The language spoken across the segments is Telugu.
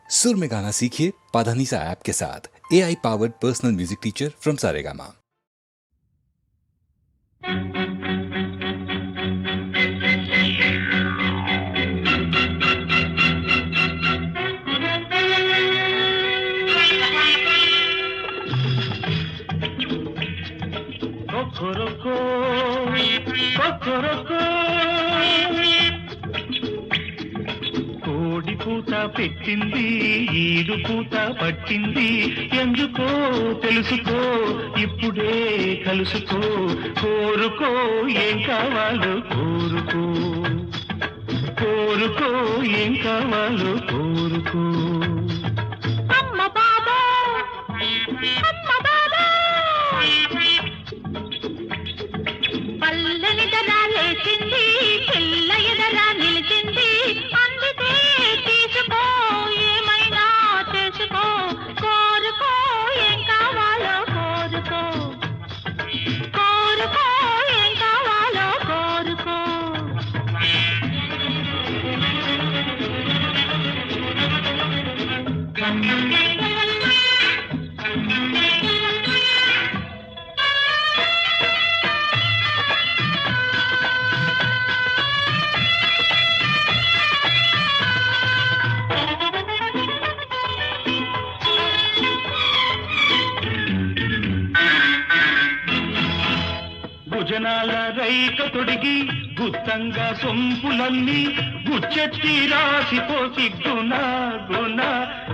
सुर में गाना सीखिए पाधानीसा ऐप के साथ। AI powered personal music teacher from Saregama. కోడి పూత పెట్టింది, ఈడు పూత పట్టింది, ఎందుకో తెలుసుకో, ఇప్పుడే కలుసుకో, కోరుకో ఏం కావాలో కోరుకో, కోరుకో ఏం కావాలో కోరుకో. అమ్మ బాబా, అమ్మ బాబా, పల్లని దరా లేచింది, పిల్ల ఎదరా నిలిచింది, అందితే తీసుకో ఏమైనా చేసుకో, కోరుకో ఏం కావాలో కోరుకో, కోరుకో ఏం కావాలో కోరుకో. భుజనాల రైక తొడిగి గుత్తంగా సొంపులన్నీ గుచ్చెత్తి రాసిపోసి గుణ గుణ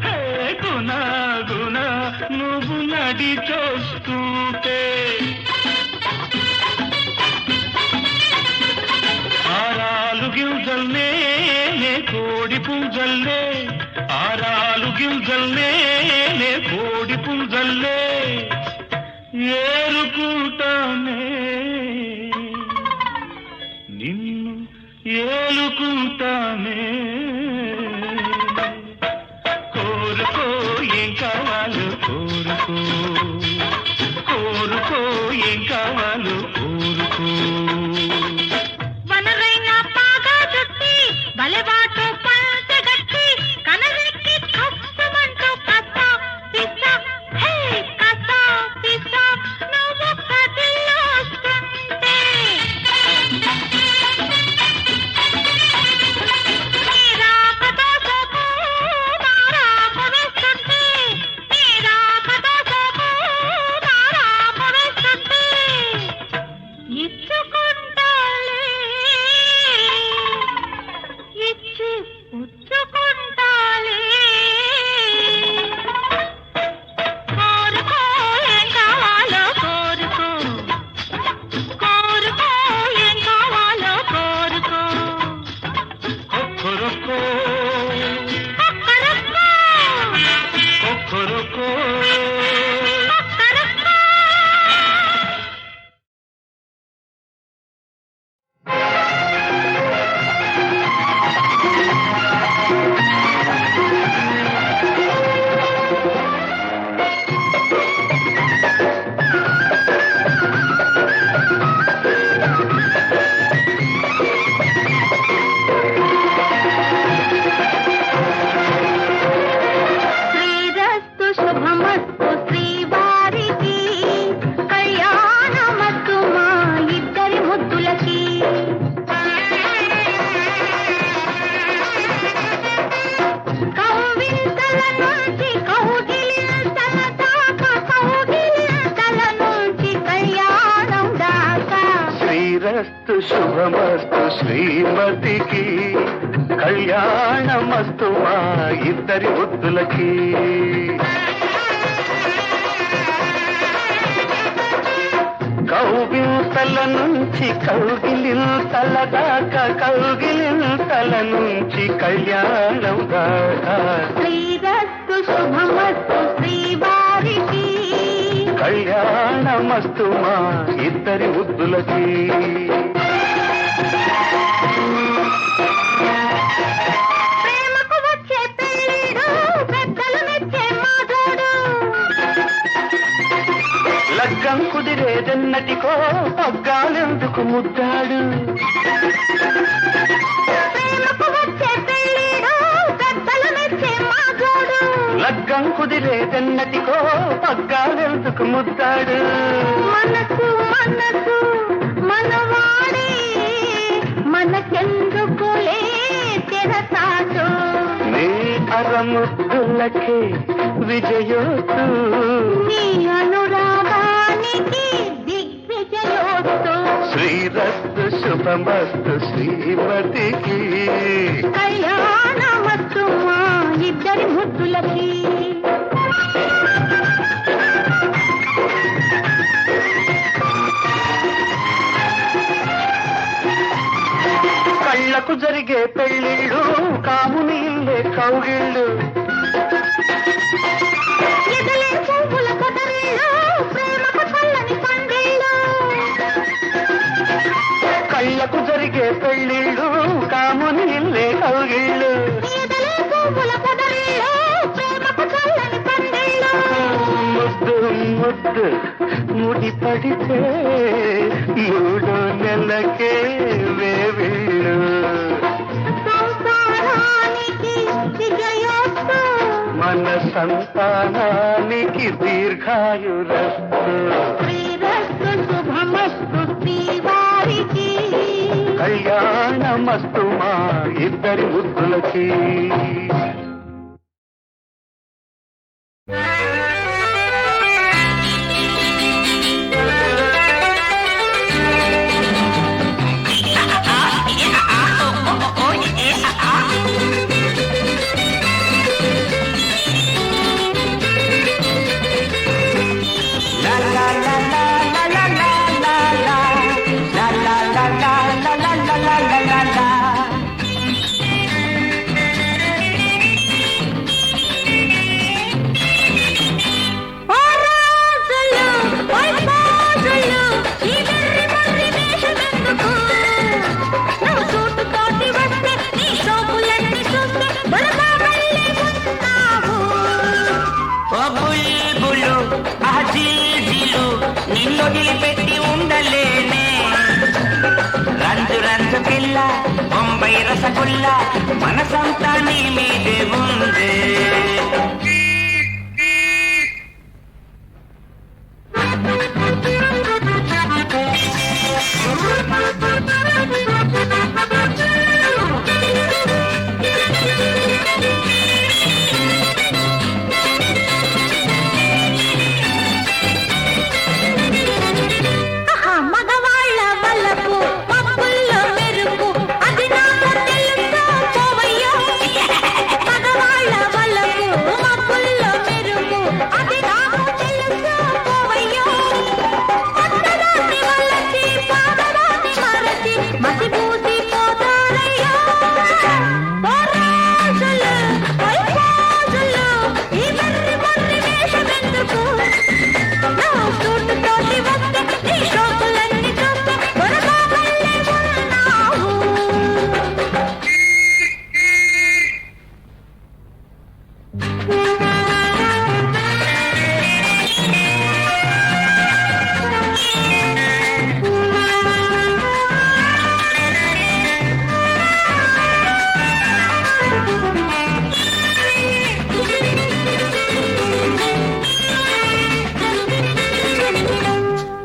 హే గుణ గుణ నువ్వు నడి చూస్తుంటే ఆరాలు గింజల్నే కోడి పుంజల్నే, ఆరాలు గింజల్నే కోడి పుంజల్నే ఏలుకుంటానే, నిన్ను ఏలుకుంటానే. కోరుకో ఏం కావాలో కోరుకో, కోరుకో ఏం కావాలో కోరుకో. వనరైన పాగా చుట్టి బలెబాటు పంచగట్టి కనరెక్కి కష్టమంటూ కథ పిస్స హే కథ పిస్స నువ్వు కదిలోస్తుంటే నీరాక దోసకు నారాక వేస్తుంటే, నీరాక దోసకు నారాక వేస్తుంటే ఇచ్చుకుంటాలే, ఇచ్చి పుచ్చుకుంటాలే. కోరుకో ఏం కావాలో కోరుకో, కోరుకో ఏం కావాలో కోరుకో. కొక్కరొక్కో కొక్కరొక్కో, కొక్కరొక్కో. కొక్కరొక్కో. శ్రీరస్తు శుభమస్తు శ్రీవారికి, కళ్యాణమస్తు మా ఇద్దరి ముద్దులకి. కౌగిలింతల నుంచి కౌగిలింతల దాకా, కౌగిలింతల నుంచి కళ్యాణం దాకా. శ్రీరస్తు శుభమస్తు శ్రీమతికి, కళ్యాణమస్తు మా ఇద్దరి ముద్దులకి. కౌగిలింతల నుంచి కౌగిలింతల దాకా, కౌగిలింతల నుంచి కళ్యాణం దాకా. శ్రీరస్తు శుభమస్తు శ్రీవారికి, కళ్యాణమస్తు మా ఇద్దరి ముద్దులకి. ప్రేమకు వచ్చే పెళ్ళిడు, పెద్దలు మెచ్చే మాధుడు, లగ్గం కుదిరేదన్నటికో పగ్గాలెందుకు ముద్దాడు. ప్రేమకు వచ్చే పెళ్ళిడు, పెద్దలు మెచ్చే మాధుడు, లగ్గం కుదిరేదెన్నటికో పగ్గాలెందుకు ముద్దాడు మనసు మనసు మనవాడే మనకెందుకులే తెరసాటు నీ అరముద్దులకే విజయోతు నీ అనురాగానికి దిగ్విజయోస్తు శ్రీరస్తు శుభమస్తు శ్రీమతికి కళ్యాణమస్తు మా ఇద్దరి ముద్దులకి కళ్ళకు జరిగే పెళ్ళిళ్ళు కాముని ఇల్లే కౌగిళ్ళు ఎదలే పువ్వుల పొదరిళ్ళు ప్రేమకు చల్లని పండిళ్ళు కళ్ళకు జరిగే పెళ్ళిళ్ళు కాముని ఇల్లే కౌగిళ్ళు ఎదలే పువ్వుల పొదరిళ్ళు ప్రేమకు చల్లని పండిళ్ళు ముద్దు ముద్దు ముడి పడితే 3 నెలలకే వేవిళ్ళు సంసారానికి విజయోస్తు మన సంతానానికి దీర్ఘాయురస్తు శ్రీరస్తు శుభమస్తు శ్రీవారికి కళ్యాణమస్తు మా ఇద్దరి ముద్దులకి ఓ రాజులు ఓ రాజులు ఈ వెర్రి మర్రి వేషమెందుకు నువ్వు సూటుతోటి వస్తే నీ షోపులన్నీ చూస్తే బుడగా మళ్ళీ ఉన్నావు ఓ బుల్బులు ఆ జిల్జిలు నిన్నొదిలిపెట్టి ఉండలేనే రంజు రంజు పిల్ల బొంబై రసగుల్ల మనసంతా నీ మీదే ఉందే ఆహా మగవాళ్ళ వల్లపు పప్పుల్లో మెరుపు అది నాకు తెలుసా పోవయ్యో మగవాళ్ళ వల్లపు పప్పుల్లో మెరుపు అది నాకు తెలుసా పోవయ్యో కొత్తదాన్ని వల్లచి పాతదాన్ని మరచి మసిపూసి పోతారయ్యో ఓ రాజులు ఓ రాజులు ఈ మర్రి మర్రి వేషమెందుకు నువ్వు సూటుతోటి వస్తే నీ షోకులన్నీ చూస్తే బుడగా మళ్ళీ ఉన్నావు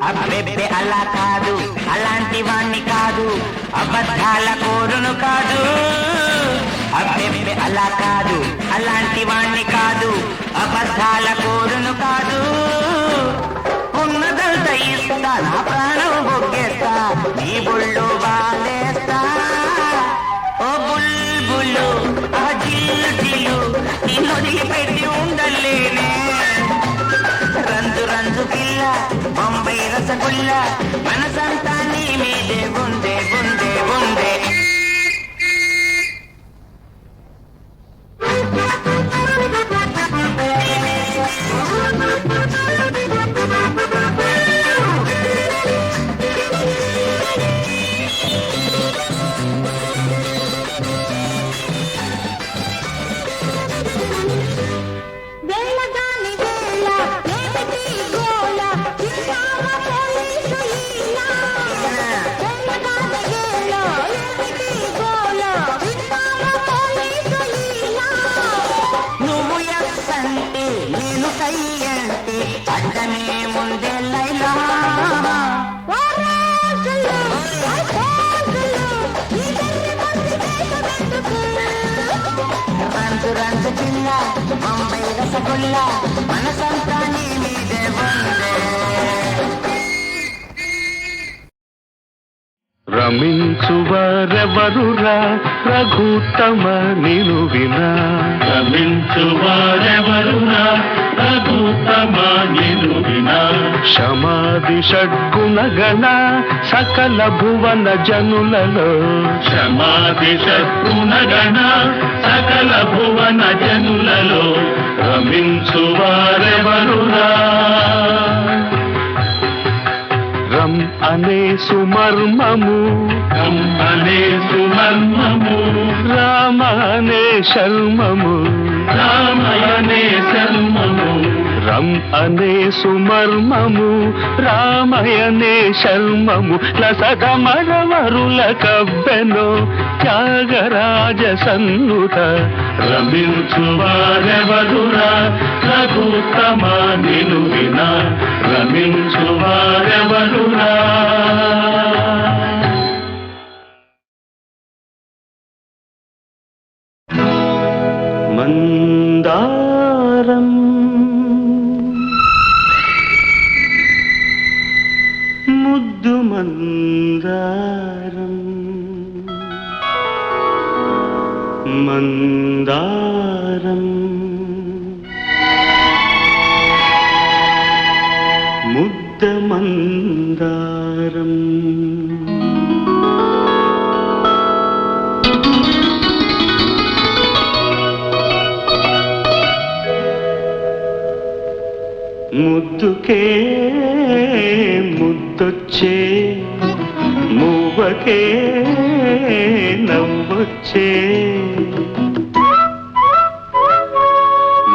అబ్బెబ్బె అలా కాదు అలాంటి వాణ్ణి కాదు అబద్ధాల కోరును కాదు అబ్బెబ్బె అలా కాదు అలాంటి వాణ్ణి కాదు అబద్ధాల కోరును కాదు ఉన్నదంతా ఇస్తా నా ప్రాణం బొగ్గేస్తా నీ బొళ్ళు బాలేస్తా ఓ బుల్బులు ఆ జిల్జిలు నిన్నొదిలిపెట్టి ఉండలేనే రంజు రంజు పిల్ల బొంబై రసగుల్ల మనసంతా నీ మీదే ఉందే ఉందే ఉందే వెళ్ళగాని వేళ ఏమిటి గోల చిన్నామ పోలీసు ఈల వెళ్ళగాని వేళ సయ్యంటే అడ్డమే ముందే లైలా ఓ రోజులు, ఓ రోజులు, ఈ వెర్రి మొండి దేశమెందుకు? రంజు రంజు పిల్ల ముంబై రసగుల్ల మనసంతా నీ మీదే ఉందే రమించువారెవరురా రఘుత్తమ నిను వినా రమించువారెవరురా రఘుత్తమ నిను వినా క్షమాది షడ్గుణగణ సకల భువన జనులలో క్షమాది షడ్గుణగణ సకల భువన జనులలో రమించువారెవరురా రం అనే సుమర్మము రామ అనే శర్మము రామయనే శర్మము రం అనే సుమర్మము రామయనే శర్మము లసగమరవరుల కవ్వెను త్యాగరాజ సన్నుత రమించువారెవరురా రఘుత్తమ నిను వినా రమించువారెవరురా మందారం ముద్దు మందారం మందారం ముద్ద మందారం ముద్దుకే ముద్దొచ్చే మూవకే నవ్వొచ్చే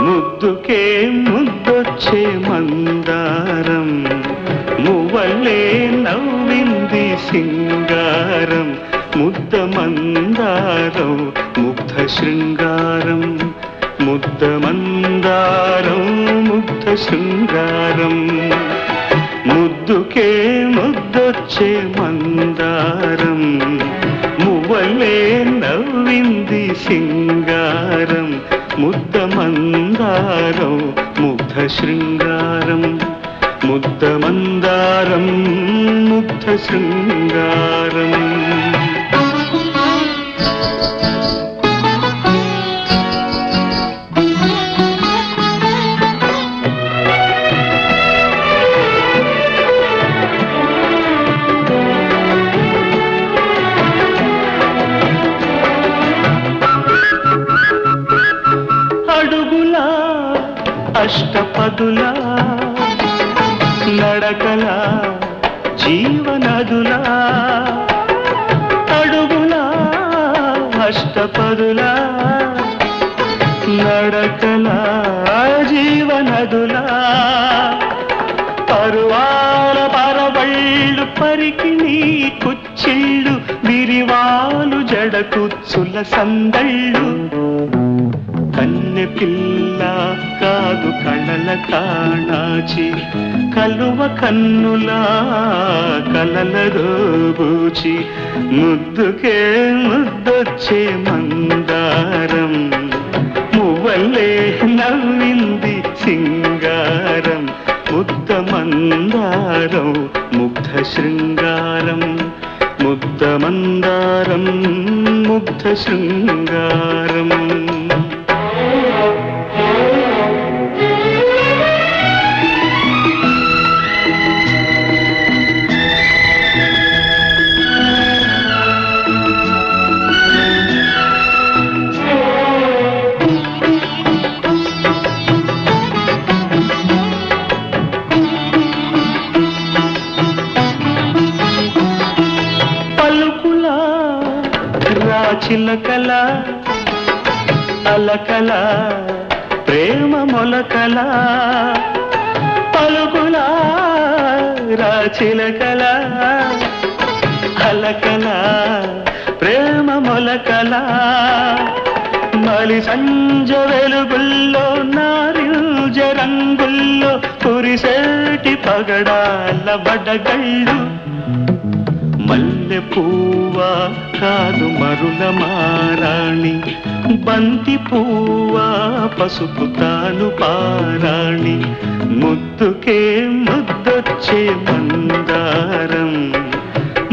ముద్దుకే ముద్దొచ్చే మందారం మువ్వలే నవ్వింది సింగారం ముద్ద మందారం ముగ్ధ శృంగారం ముద్ద మందారం ముగ్ధ శృంగారం ముద్దుకే ముద్దొచ్చే మందారం మువ్వలే నవ్వింది సింగారం ముద్ద మందారం ముగ్ధ శృంగారం ముద్ద మందారం ముగ్ధ శృంగారం అష్టపదులా నడకలా జీవనదులా అడుగులా అష్టపదులా నడకలా జీవనదులా పరువాల పరవళ్ళు పరికి నీ కుచ్చిళ్ళు విరివాలు జడ కుచ్చుల సందళ్ళు కన్నె పిల్ల కాదు కళల కాణాచి కలువ కన్నులా కలల రోబూచి ముద్దుకే ముద్దొచ్చే మందారం మువ్వలే నవ్వింది సింగారం ముద్ద మందారం ముగ్ధ శృంగారం ముద్ద మందారం ముగ్ధ శృంగారం చిలకల అలకల ప్రేమ మొలకల పలుకుల రాచిలకల అలకల ప్రేమ మొలకల మలి సంజ వెలుగుల్లో నారింజ రంగుల కురిసేటి పగడాల వడగళ్ళు మల్లె పువ్వా కాదు మరుల మారాణి బంతి పువ్వా పసుపు తాను పారాణి ముద్దుకే ముద్దొచ్చే మందారం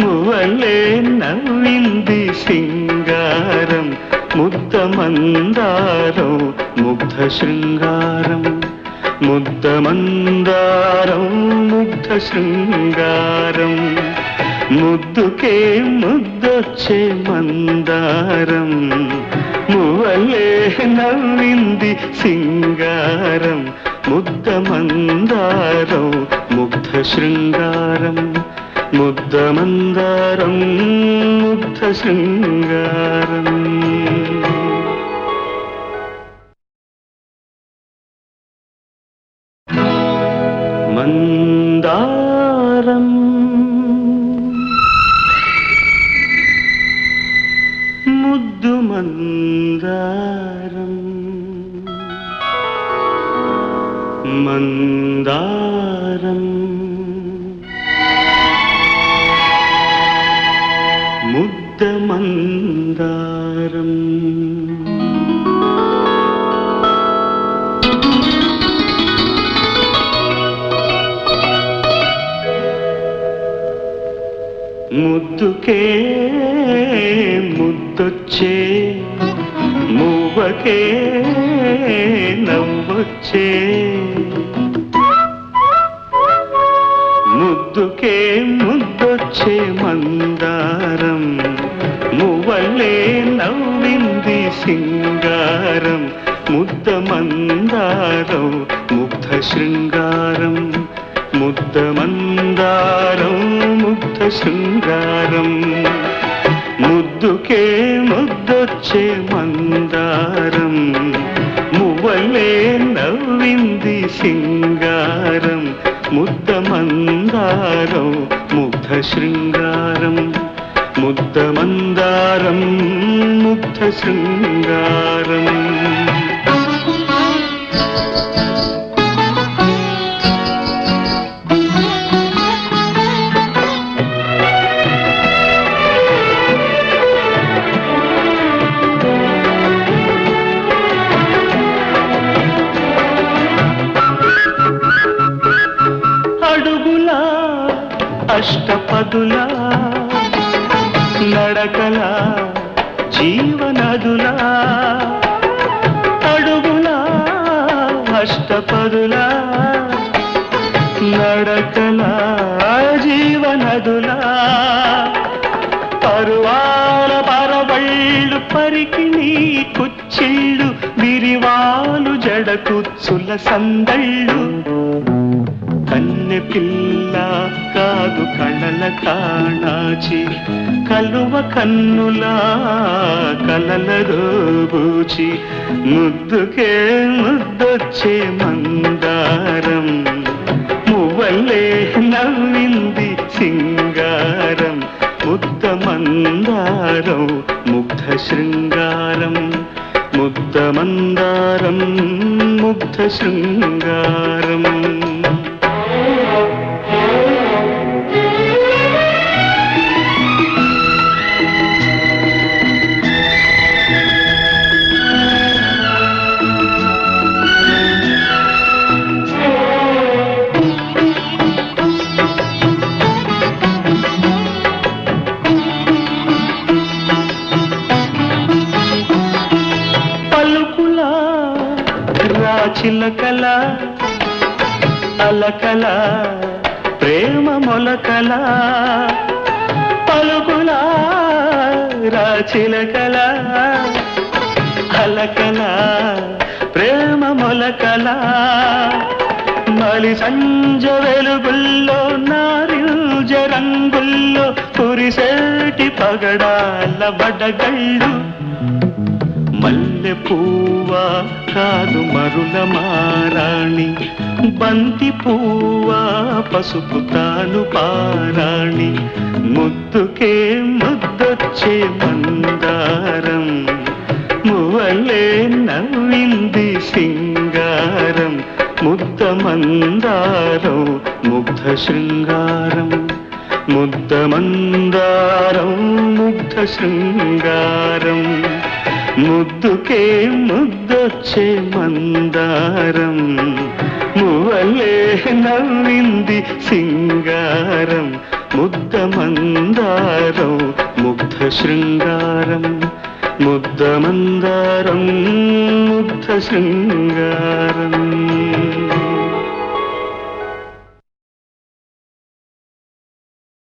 మువ్వలే నవ్వింది సింగారం ముద్ద మందారం ముగ్ధ శృంగారం ముద్ద మందారం ముగ్ధ శృంగారం ముద్దుకే ముద్దొచ్చే మందారం మువ్వలే నవ్వింది సింగారం ముద్ద మందారం ముగ్ధ శృంగారం ముద్ద మందారం ముగ్ధ శృంగారం మందారం ముద్దు మందారం మందారం ముద్ద మందారం ముద్దుకే ముద్దొచ్చే మువ్వకే నవ్వొచ్చే ముద్దుకే ముద్దొచ్చే మందారం మువ్వలే నవ్వింది సింగారం ముద్ద మందారం ముగ్ధ శృంగారం ముద్ద మందారం ముగ్ధ శృంగారం ముద్దుకే ముద్దొచ్చే మందారం మువ్వలే నవ్వింది సింగారం ముద్ద మందారం ముగ్ధ శృంగారం ముద్ద మందారం ముగ్ధ శృంగారం అష్టపదులా నడకల జీవనదులా అడుగులా అష్టపదులా నడకల జీవనదులా పరువాల పరవళ్ళు పరికి నీ కుచ్చిళ్ళు విరివాలు జడకుచ్చుల సందళ్ళు కన్నె పిల్ల కాదు కళల కాణాచి కలువ కన్నులా కలల దోబూచి ముద్దుకే ముద్దొచ్చే మందారం మువ్వలే నవ్వింది సింగారం ముద్ద మందారం ముగ్ధ శృంగారం ముద్ద మందారం ముగ్ధ శృంగారం చిలకల అలకల ప్రేమ మొలకల పలుకుల రాచిలకల అలకల ప్రేమ మొలకల మలి సంజ వెలుగుల్లో నారింజ రంగుల్లో కురిసేటి పగడాల వడగళ్ళు మల్లె పువ్వా కాదు మరుల మారాణి బంతి పువ్వా పసుపు తాను పారాణి ముద్దుకే ముద్దొచ్చే మందారం మువ్వలే నవ్వింది సింగారం ముద్ద మందారం ముగ్ధ శృంగారం ముద్ద మందారం ముగ్ధ శృంగారం ముద్దుకే ముద్దొచ్చే మందారం మువ్వలే నవ్వింది సింగారం ముద్ద మందారం ముగ్ధ శృంగారం ముద్ద మందారం ముగ్ధ శృంగారం